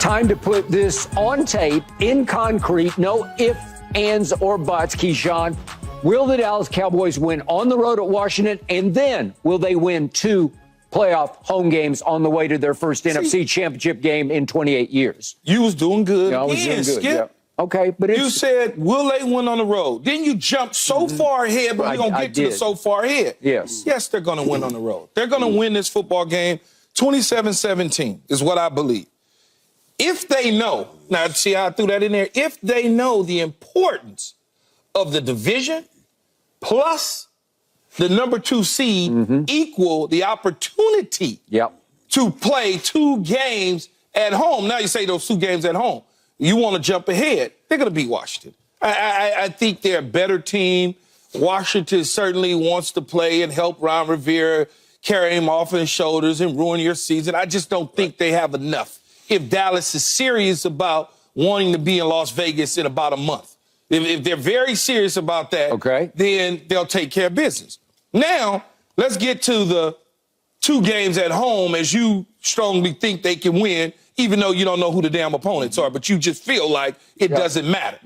Time to put this on tape, in concrete, no ifs, ands, or buts, Keyshawn. Will the Dallas Cowboys win on the road at Washington, and then will they win 2 playoff home games on the way to their first NFC Championship game in 28 years? You was doing good. Yeah, I was doing good. Skip. Yeah. Okay, but you said, will they win on the road? Then you jumped so far ahead, but we're going to get to the so far ahead. Yes. Yes, they're going to win on the road. They're going to win this football game 27-17 is what I believe. If they know, now see how I threw that in there, if they know the importance of the division plus the number 2 seed equal the opportunity to play 2 games at home. Now you say those 2 games at home. You want to jump ahead. They're going to beat Washington. I think they're a better team. Washington certainly wants to play and help Ron Rivera carry him off his shoulders and ruin your season. I just don't think they have enough. If Dallas is serious about wanting to be in Las Vegas in about a month. If they're very serious about that, then they'll take care of business. Now, let's get to the 2 games at home as you strongly think they can win, even though you don't know who the damn opponents are, but you just feel like it doesn't matter.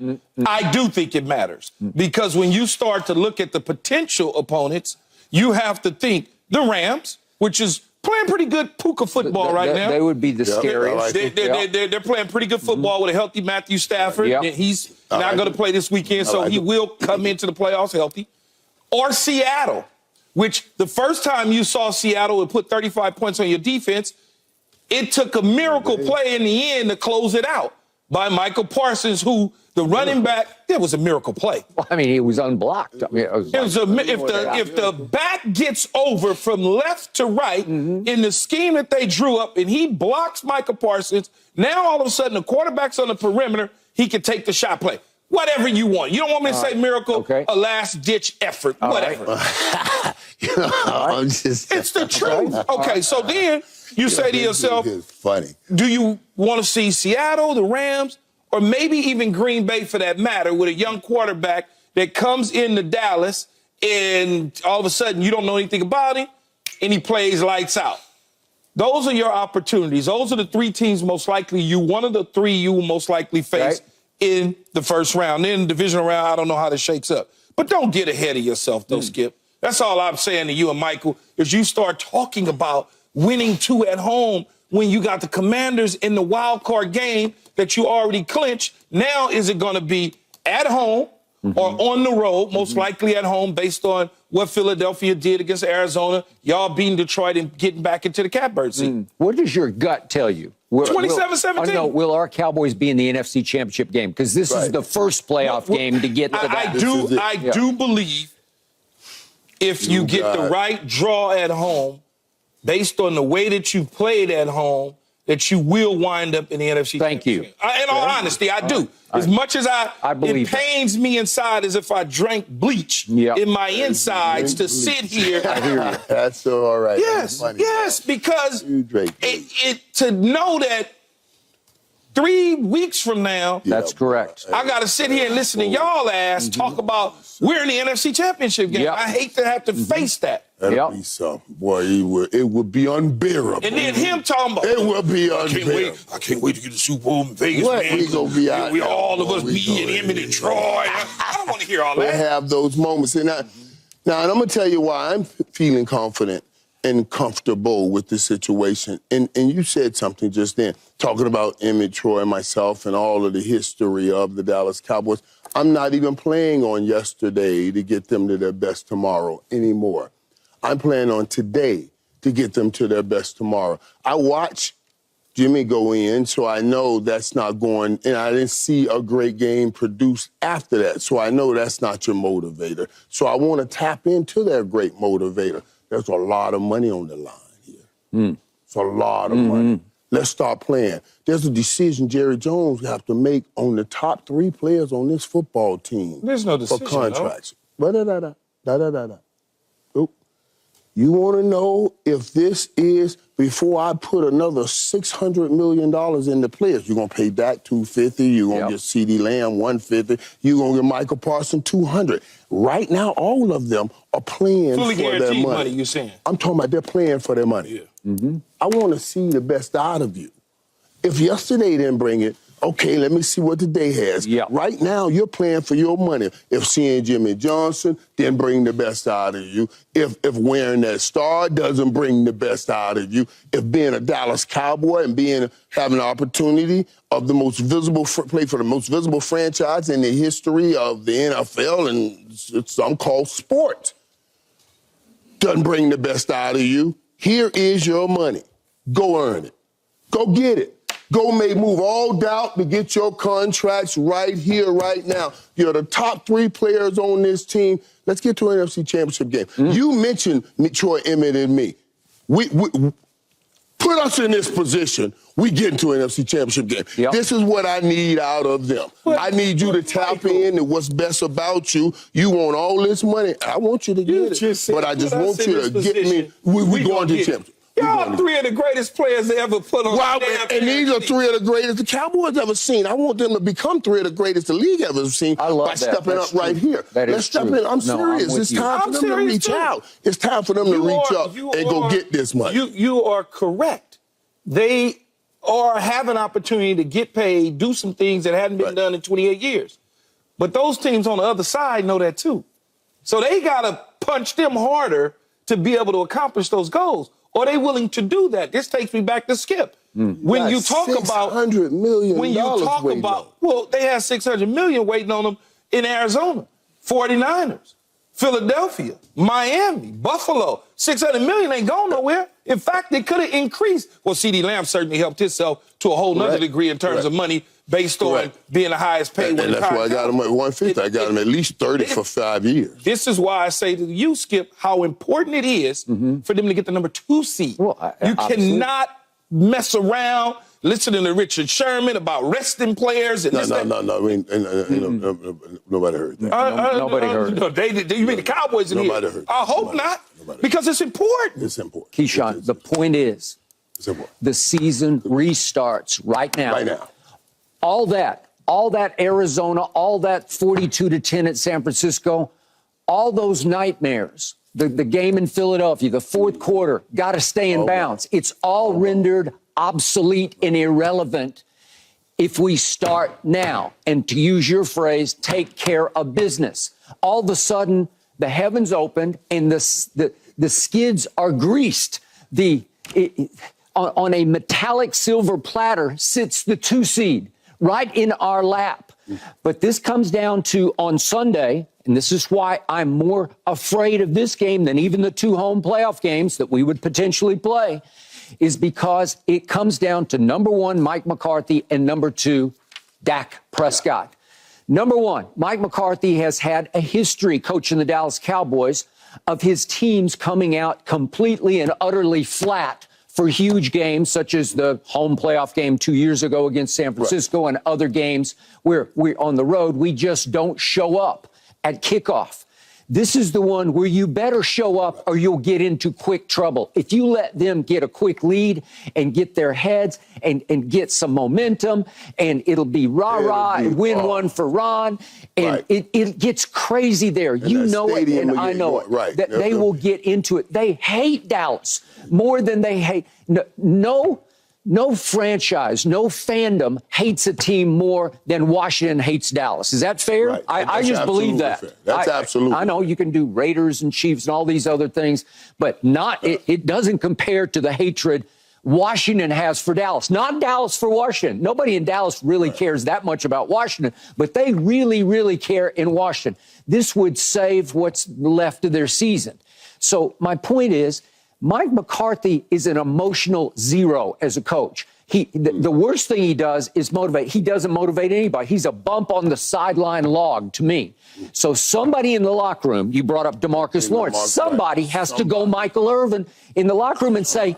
I do think it matters because when you start to look at the potential opponents, you have to think the Rams, which is playing pretty good puka football right now. They would be the scariest. They're playing pretty good football with a healthy Matthew Stafford. And he's not going to play this weekend, so he will come into the playoffs healthy. Or Seattle, which the first time you saw Seattle would put 35 points on your defense, it took a miracle play in the end to close it out by Michael Parsons, who the running back, it was a miracle play. Well, I mean, he was unblocked. I mean, if the back gets over from left to right in the scheme that they drew up and he blocks Michael Parsons, now all of a sudden the quarterback's on the perimeter, he can take the shot play. Whatever you want. You don't want me to say miracle, a last-ditch effort, whatever. It's the truth. Okay, so then you say to yourself, do you want to see Seattle, the Rams, or maybe even Green Bay for that matter, with a young quarterback that comes into Dallas and all of a sudden you don't know anything about him and he plays lights out? Those are your opportunities. Those are the 3 teams most likely one of the 3 you will most likely face in the first round. Then the divisional round, I don't know how this shakes up. But don't get ahead of yourself, though, Skip. That's all I'm saying to you and Michael, is you start talking about winning 2 at home when you got the Commanders in the wild card game that you already clinched. Now is it going to be at home or on the road, most likely at home based on what Philadelphia did against Arizona, y'all beating Detroit and getting back into the catbird seat? What does your gut tell you? 27-17. Will our Cowboys be in the NFC Championship game? Because this is the first playoff game to get to that. I do believe if you get the right draw at home, based on the way that you played at home, that you will wind up in the NFC Championship. In all honesty, I do. As much as I believe it pains me inside as if I drank bleach in my insides to sit here. I hear you. That's all right. Yes, because to know that 3 weeks from now, that's correct. I got to sit here and listen to y'all ass talk about we're in the NFC Championship game. I hate to have to face that. That'll be something. Boy, it would be unbearable. And then him talking about, it will be unbearable. I can't wait to get the Super Bowl in Vegas, man. We gonna be out. We all of us, me and him and Detroit. I don't want to hear all that. We have those moments. And now, and I'm going to tell you why I'm feeling confident and comfortable with the situation. And you said something just then, talking about Emmett, Troy, and myself and all of the history of the Dallas Cowboys. I'm not even playing on yesterday to get them to their best tomorrow anymore. I'm playing on today to get them to their best tomorrow. I watched Jimmy go in, so I know that's not going, and I didn't see a great game produced after that, so I know that's not your motivator. So I want to tap into their great motivator. There's a lot of money on the line here. It's a lot of money. Let's start playing. There's a decision Jerry Jones will have to make on the top 3 players on this football team. There's no decision, for contracts. You want to know if this is, before I put another $600 million in the players, you're going to pay Dak $250, you're going to get CeeDee Lamb $150, you're going to get Michael Parsons $200. Right now, all of them are playing fully for their money. You're saying? I'm talking about they're playing for their money. I want to see the best out of you. If yesterday didn't bring it, okay, let me see what today has. Yeah. Right now, you're playing for your money. If seeing Jimmy Johnson didn't bring the best out of you, if wearing that star doesn't bring the best out of you, if being a Dallas Cowboy and having the opportunity of the most visible play for the most visible franchise in the history of the NFL and some call sport doesn't bring the best out of you, here is your money. Go earn it. Go get it. Go move all doubt to get your contracts right here, right now. You're the top 3 players on this team. Let's get to an NFC Championship game. You mentioned Troy, Emmett, and me. We put us in this position. We get into an NFC Championship game. Yep. This is what I need out of them. I need you to tap in to what's best about you. You want all this money. I want you to get it. But I just want you to get me. We going to the championship. Y'all 3 of the greatest players they ever put on the damn and these are 3 of the greatest the Cowboys ever seen. I want them to become 3 of the greatest the league ever seen by stepping up right here. Let's step in. I'm serious. It's time for them to reach out. It's time for them to reach up and go get this money. You are correct. They are have an opportunity to get paid, do some things that hadn't been done in 28 years. But those teams on the other side know that too. So they got to punch them harder to be able to accomplish those goals. Are they willing to do that? This takes me back to Skip. When you talk about $600 million, well, they had $600 million waiting on them in Arizona, 49ers, Philadelphia, Miami, Buffalo. $600 million ain't going nowhere. In fact, it could have increased. Well, CeeDee Lamb certainly helped himself to a whole nother degree in terms of money based on being the highest paid. And that's why I got him at 150. I got him at least 30 for 5 years. This is why I say to you, Skip, how important it is for them to get the number 2 seed. Well, you cannot mess around listening to Richard Sherman about resting players. And No. Nobody heard that. Nobody heard it. You mean the Cowboys in here? Nobody heard I hope not, because it's important. It's important. Keyshawn, the point is, the season restarts right now. Right now. All that Arizona, all that 42-10 at San Francisco, all those nightmares, the game in Philadelphia, the fourth quarter, got to stay in bounds. It's all rendered obsolete and irrelevant if we start now. And to use your phrase, take care of business. All of a sudden, the heavens opened and the skids are greased. On a metallic silver platter sits the 2 seed right in our lap. But this comes down to on Sunday, and this is why I'm more afraid of this game than even the 2 home playoff games that we would potentially play, is because it comes down to number 1, Mike McCarthy, and number 2, Dak Prescott. Number 1, Mike McCarthy has had a history coaching the Dallas Cowboys of his teams coming out completely and utterly flat for huge games, such as the home playoff game 2 years ago against San Francisco and other games where we're on the road, we just don't show up at kickoff. This is the one where you better show up or you'll get into quick trouble. If you let them get a quick lead and get their heads and get some momentum, and it'll be rah-rah and win one for Ron, and it gets crazy there. And you know it, and I know it. That they will get into it. They hate Dallas more than they hate. No franchise, no fandom hates a team more than Washington hates Dallas. Is that fair? Right. I just believe that. Fair. That's absolutely. I know you can do Raiders and Chiefs and all these other things, but it doesn't compare to the hatred Washington has for Dallas. Not Dallas for Washington. Nobody in Dallas really cares that much about Washington, but they really, really care in Washington. This would save what's left of their season. So my point is, Mike McCarthy is an emotional zero as a coach. The worst thing he does is motivate. He doesn't motivate anybody. He's a bump on the sideline log to me. So somebody in the locker room, you brought up DeMarcus Lawrence, somebody has to go Michael Irvin in the locker room and say,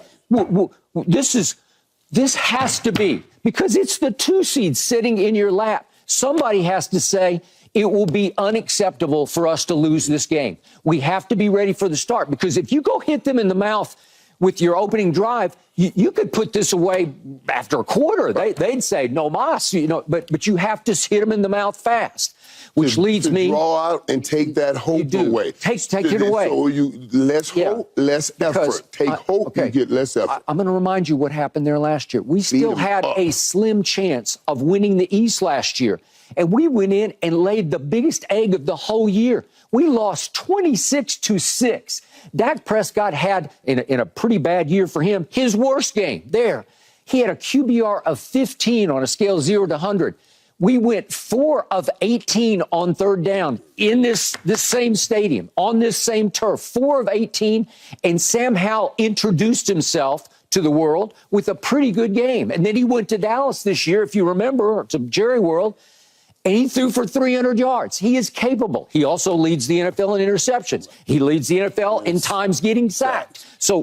this has to be, because it's the 2 seed sitting in your lap. Somebody has to say, it will be unacceptable for us to lose this game. We have to be ready for the start, because if you go hit them in the mouth with your opening drive, you could put this away after a quarter. They'd say no mas, but you have to hit them in the mouth fast, which leads me draw out and take that hope away. Take it away. So you less hope, less effort. Take hope, you get less effort. I'm going to remind you what happened there last year. We still had a slim chance of winning the East last year, and we went in and laid the biggest egg of the whole year. We lost 26-6. Dak Prescott had, in a pretty bad year for him, his worst game there. He had a QBR of 15 on a scale of 0 to 100. We went 4 of 18 on third down in this same stadium, on this same turf, 4 of 18. And Sam Howell introduced himself to the world with a pretty good game. And then he went to Dallas this year, if you remember, to Jerry World, and he threw for 300 yards. He is capable. He also leads the NFL in interceptions. He leads the NFL in times getting sacked. So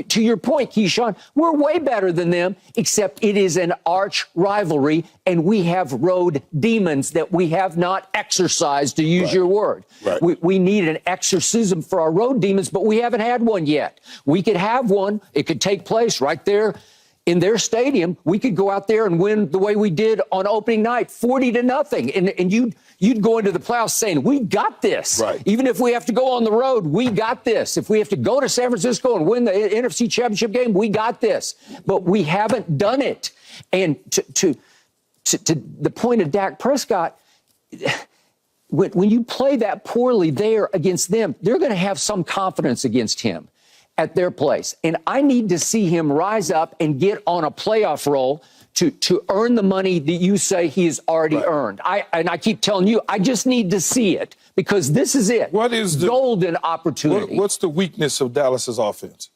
to your point, Keyshawn, we're way better than them, except it is an arch rivalry, and we have road demons that we have not exorcised, to use your word. We need an exorcism for our road demons, but we haven't had one yet. We could have one. It could take place right there in their stadium. We could go out there and win the way we did on opening night, 40-0. And you'd go into the playoffs saying, we got this. Even if we have to go on the road, we got this. If we have to go to San Francisco and win the NFC Championship game, we got this. But we haven't done it. And to the point of Dak Prescott, when you play that poorly there against them, they're going to have some confidence against him at their place. And I need to see him rise up and get on a playoff roll to earn the money that you say he has already earned. I keep telling you, I just need to see it, because this is it. What is the golden opportunity? What's the weakness of Dallas's offense?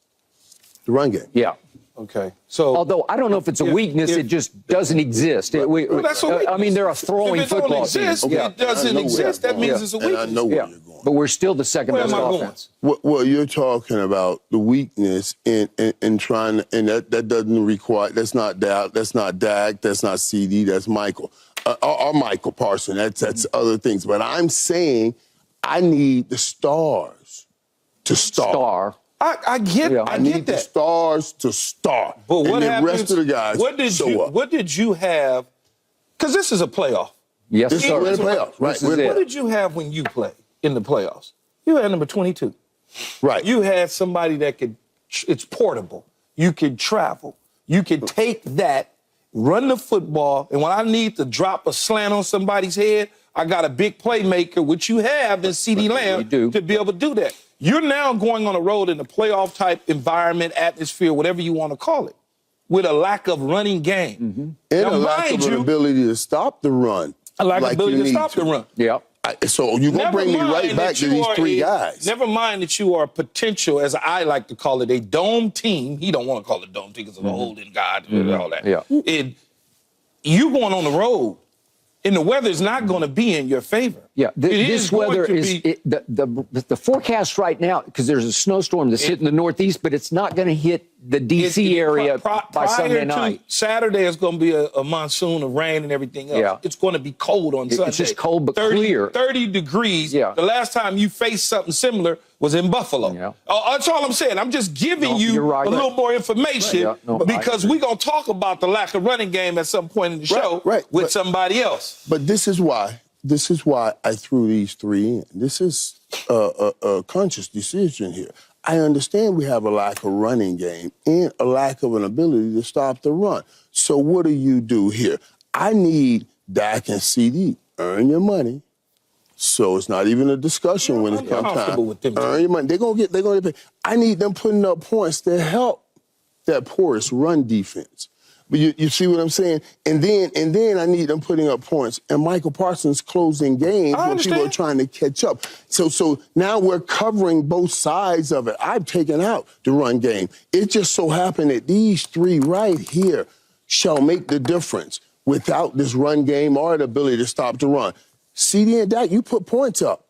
The run game. Yeah. Okay. So, although I don't know if it's a weakness, it just doesn't exist. Well, that's a weakness. I mean, they're a throwing football team. It doesn't exist. That means it's a weakness. I know where you're going. But we're still the second best offense. Well, you're talking about the weakness in trying, and that doesn't require. That's not Dak. That's not Dak. That's not CD. That's Michael. Or Michael Parsons. That's other things. But I'm saying I need the stars to star. I get that. I need the stars to start. But what and the rest of the guys what did you have? Because this is a playoff. Yes, this sir. is a playoff. Right. What did you have when you played in the playoffs? You had number 22. Right. You had somebody that it's portable. You could travel. You could take that, run the football, and when I need to drop a slant on somebody's head, I got a big playmaker, which you have in CeeDee Lamb, to be able to do that. You're now going on a road in a playoff-type environment, atmosphere, whatever you want to call it, with a lack of running game. And now, a lack of an ability to stop the run. A lack of ability to stop the run. Yeah. So you're going to bring me right back to these three guys. Never mind that you are potential, as I like to call it, a dome team. He don't want to call it dome team because of the holding God and all that. Yeah. You going on the road, and the weather is not going to be in your favor. Yeah, this weather is the forecast right now, because there's a snowstorm that's hitting the Northeast, but it's not going to hit the D.C. area by Sunday night. Saturday is going to be a monsoon of rain and everything else. Yeah. It's going to be cold on Sunday. It's just cold but clear. 30 degrees. Yeah. The last time you faced something similar was in Buffalo. Yeah. That's all I'm saying. I'm just giving you a little more information because we're going to talk about the lack of running game at some point in the show with somebody else. But this is why I threw these three in. This is a conscious decision here. I understand we have a lack of running game and a lack of an ability to stop the run. So what do you do here? I need Dak and CD. Earn your money. So it's not even a discussion when it comes time. Earn your money. They're gonna get paid. I need them putting up points to help that porous run defense. But you see what I'm saying? And then I need them putting up points. And Michael Parsons closing games when people are trying to catch up. So now we're covering both sides of it. I've taken out the run game. It just so happened that these three right here shall make the difference without this run game or the ability to stop the run. CD and Dak, you put points up.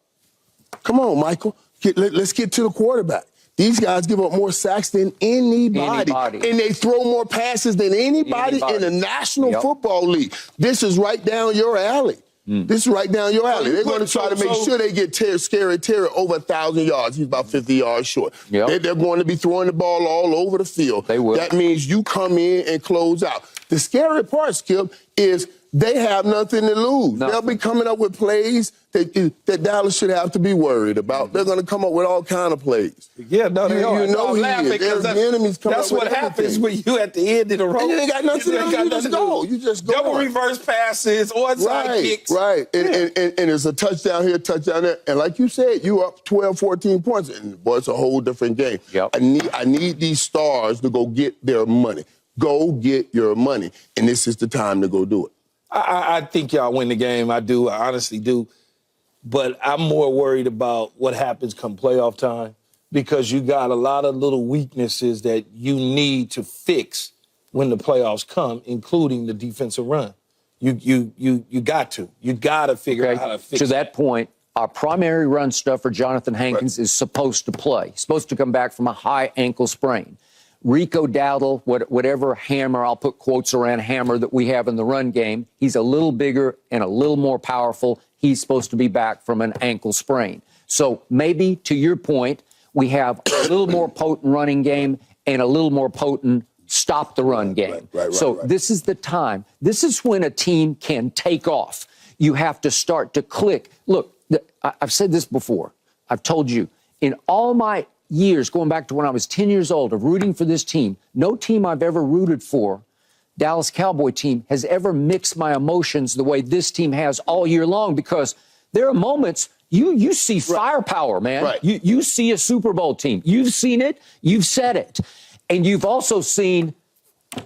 Come on, Michael. Let's get to the quarterback. These guys give up more sacks than anybody. And they throw more passes than anybody in the National Football League. This is right down your alley. This is right down your alley. They're going to try to make sure they get Scary Terry over 1,000 yards. He's about 50 yards short. Yep. They're going to be throwing the ball all over the field. They will. That means you come in and close out. The scary part, Skip, is they have nothing to lose. They'll be coming up with plays that Dallas should have to be worried about. They're going to come up with all kind of plays. Yeah, no, they are. You know I'm he is. laughing The enemy's coming that's up with what happens everything. when you at the end of the road. And you ain't got nothing to do. You just go. You just go. Double on. reverse passes, onside kicks. Right. And it's a touchdown here, touchdown there. And like you said, you up 12, 14 points. And, boy, it's a whole different game. Yep. I need these stars to go get their money. Go get your money. And this is the time to go do it. I think y'all win the game. I do. I honestly do. But I'm more worried about what happens come playoff time because you got a lot of little weaknesses that you need to fix when the playoffs come, including the defensive run. You got to. You got to figure out how to fix it. To that point, our primary run stuffer, Jonathan Hankins, is supposed to play. He's supposed to come back from a high ankle sprain. Rico Dowdle, whatever hammer, I'll put quotes around hammer that we have in the run game, he's a little bigger and a little more powerful. He's supposed to be back from an ankle sprain. So maybe, to your point, we have a little more potent running game and a little more potent stop the run game. So this is the time. This is when a team can take off. You have to start to click. Look, I've said this before. I've told you, in all my years, going back to when I was 10 years old, of rooting for this team, no team I've ever rooted for, Dallas Cowboy team, has ever mixed my emotions the way this team has all year long, because there are moments you see firepower, man. You see a Super Bowl team. You've seen it. You've said it. And you've also seen,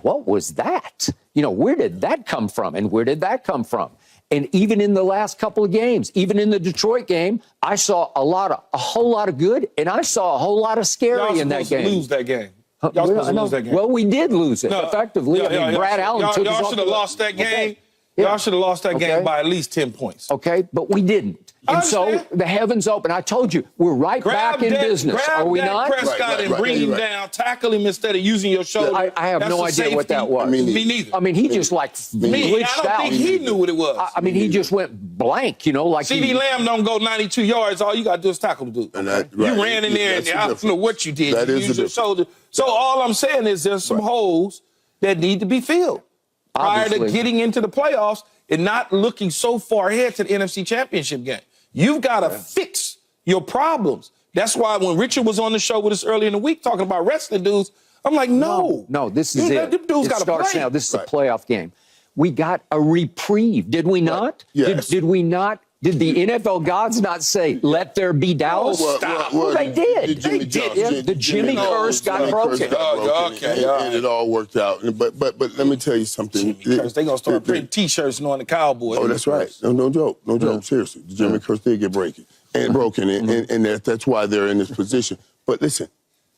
what was that? You know, where did that come from? And where did that come from? And even in the last couple of games, even in the Detroit game, I saw a whole lot of good, and I saw a whole lot of scary in that game. Y'all supposed to lose that game. Y'all supposed to lose that game. Well, we did lose it effectively. I mean, Brad Allen took us off. Y'all should have lost that game. Y'all should have lost that game by at least 10 points. Okay, but we didn't. And so the heavens open. I told you, we're back in business. Are we not? Prescott and bring him down, tackle him instead of using your shoulder. I have no idea what that was. Me neither. I mean, he just like glitched out. I don't think he knew what it was. I mean, he just went blank, you know, like CeeDee Lamb don't go 92 yards. All you got to do is tackle the dude. You ran in there, and I don't know what you did. You used your shoulder. So all I'm saying is there's some holes that need to be filled prior to getting into the playoffs and not looking so far ahead to the NFC Championship game. You've got to fix your problems. That's why when Richard was on the show with us earlier in the week talking about wrestling dudes, I'm like, no, this is it. Them dudes got to starts play. now. This is a playoff game. We got a reprieve, did we not? Yes. Did we not? Did the NFL gods not say, let there be Dallas? Well, they did. The Jimmy curse got broken. And it all worked out. But let me tell you something. They're going to start printing T-shirts on the Cowboys. Oh, that's right. No joke. No joke. Seriously. The Jimmy curse did get broken. And that's why they're in this position. But listen,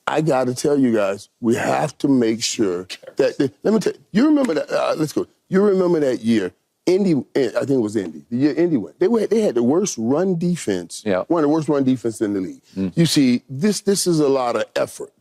I got to tell you guys, we have to make sure that let me tell you, you remember that, let's go. You remember that year, Indy, I think it was Indy. The year Indy went, they had the worst run defense, one of the worst run defense in the league. You see, this is a lot of effort.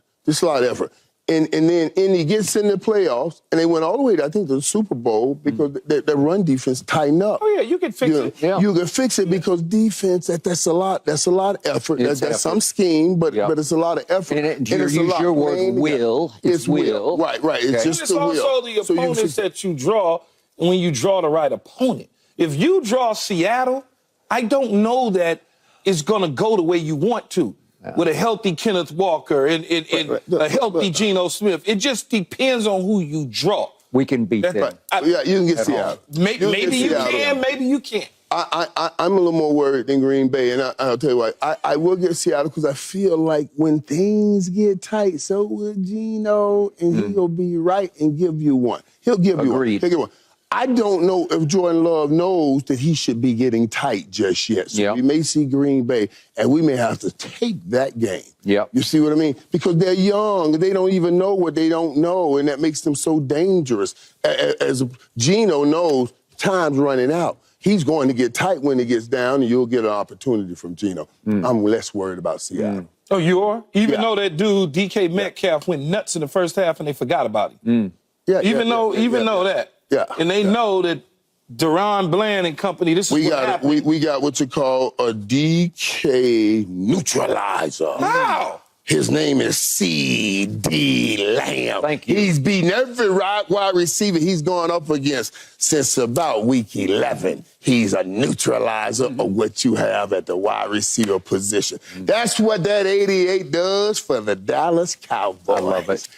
And then Indy gets in the playoffs, and they went all the way to, I think, the Super Bowl because the run defense tightened up. Oh, yeah, you can fix it. You can fix it because defense, that's a lot of effort. That's some scheme, but it's a lot of effort. And to use your word, will. It's will. Right. It's just the will. It's also the opponents that you draw when you draw the right opponent. If you draw Seattle, I don't know that it's going to go the way you want to. With a healthy Kenneth Walker and a healthy Geno Smith. It just depends on who you draw. We can beat them. You can get Seattle. Maybe you can, maybe you can't. I'm a little more worried than Green Bay, and I'll tell you why. I will get Seattle because I feel like when things get tight, so will Geno, and he'll be right and give you one. He'll give you one. He'll give one. I don't know if Jordan Love knows that he should be getting tight just yet. So we may see Green Bay, and we may have to take that game. You see what I mean? Because they're young. They don't even know what they don't know, and that makes them so dangerous. As Geno knows, time's running out. He's going to get tight when it gets down, and you'll get an opportunity from Geno. I'm less worried about Seattle. Oh, you are? Even though that dude, DK Metcalf, went nuts in the first half, and they forgot about him. Even though that. And they know that Deron Bland and company. This is We what got happened. we got what you call a DK neutralizer. How? His name is C.D. Lamb. Thank you. He's beaten every wide receiver he's gone up against since about week 11. He's a neutralizer of what you have at the wide receiver position. That's what that 88 does for the Dallas Cowboys. I love it.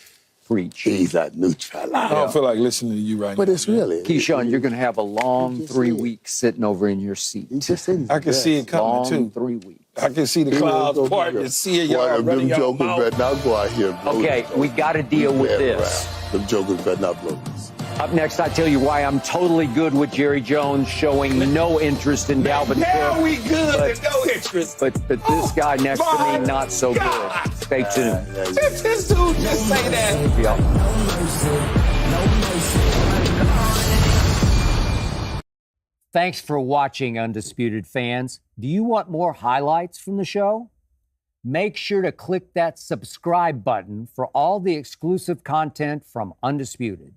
Preach. He's a neutralizer. I don't feel like listening to you right But now. it's really. Keyshawn, you're going to have a long just 3 said. weeks sitting over in your seat. He just said he's I the can best. see it coming, Long too. 3 weeks. I can see the clouds parting and seeing y'all running Them y'all jokers mouth. better not go out here. Blow Okay, this. we got to deal with Yeah, this. right. Them jokers better not blow this. Up next, I tell you why I'm totally good with Jerry Jones showing no interest in Dalvin Now Cook. we good. But- There's no interest. But this guy next to my me, not so God. good. Stay tuned. This dude just say that. Yeah. Thanks for watching, Undisputed fans. Do you want more highlights from the show? Make sure to click that subscribe button for all the exclusive content from Undisputed.